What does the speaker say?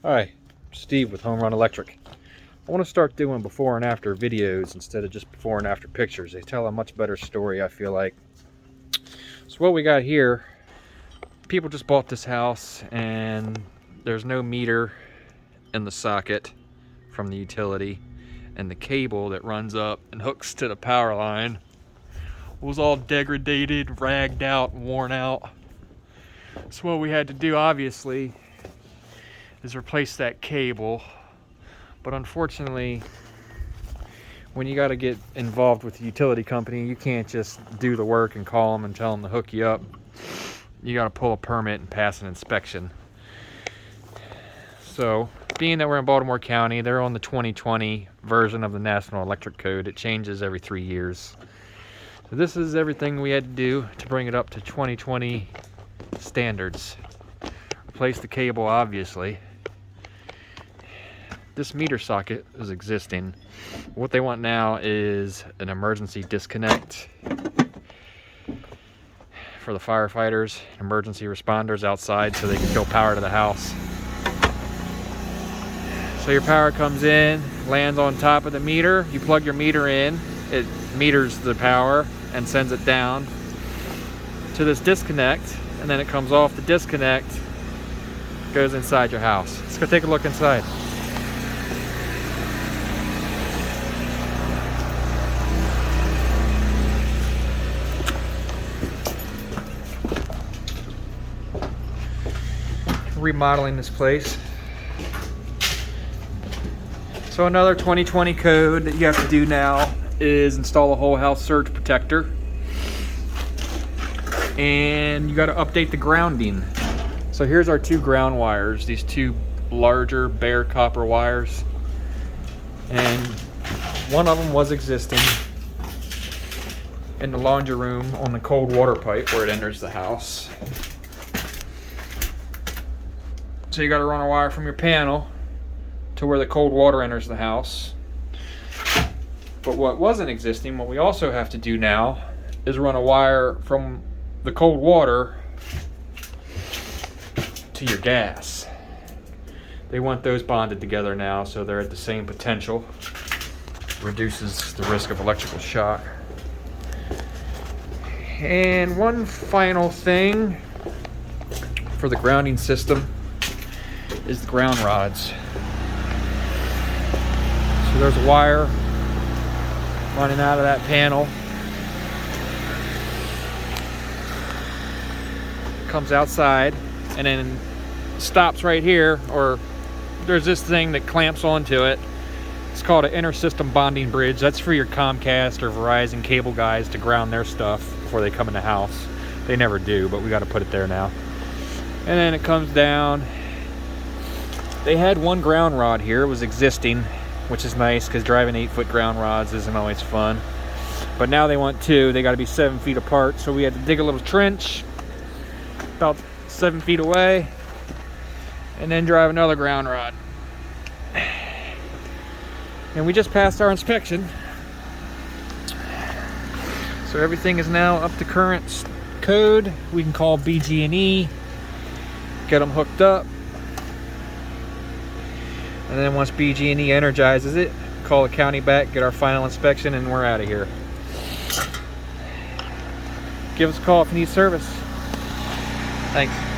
Hi, Steve with Home Run Electric. I want to start doing before and after videos instead of just before and after pictures. They tell a much better story, I feel like. So what we got here, people just bought this house and there's no meter in the socket from the utility, and the cable that runs up and hooks to the power line was all degraded, ragged out, worn out. So what we had to do, obviously, is replace that cable. But unfortunately, when you got to get involved with the utility company, you can't just do the work and call them and tell them to hook you up. You got to pull a permit and pass an inspection. So, being that we're in Baltimore County, they're on the 2020 version of the National Electric Code. It changes every 3 years. So this is everything we had to do to bring it up to 2020 standards. Replace the cable, obviously. This meter socket is existing. What they want now is an emergency disconnect for the firefighters, emergency responders outside, so they can kill power to the house. So your power comes in, lands on top of the meter, you plug your meter in, it meters the power and sends it down to this disconnect, and then it comes off the disconnect, goes inside your house. Let's go take a look inside. Remodeling this place. So another 2020 code that you have to do now is install a whole house surge protector, and you got to update the grounding. So here's our two ground wires, these two larger bare copper wires, and one of them was existing in the laundry room on the cold water pipe where it enters the house. So you got to run a wire from your panel to where the cold water enters the house. But what wasn't existing, what we also have to do now, is run a wire from the cold water to your gas. They want those bonded together now so they're at the same potential. Reduces the risk of electrical shock. And one final thing for the grounding system is the ground rods. So there's a wire running out of that panel. Comes outside and then stops right here, or there's this thing that clamps onto it. It's called an inter-system bonding bridge. That's for your Comcast or Verizon cable guys to ground their stuff before they come in the house. They never do, but we got to put it there now. And then it comes down. They had one ground rod here, it was existing, which is nice because driving 8-foot ground rods isn't always fun. But now they want two, they got to be 7 feet apart, so we had to dig a little trench about 7 feet away and then drive another ground rod. And we just passed our inspection, so everything is now up to current code. We can call BG&E, get them hooked up. And then once BG&E energizes it, call the county back, get our final inspection, and we're out of here. Give us a call if you need service. Thanks.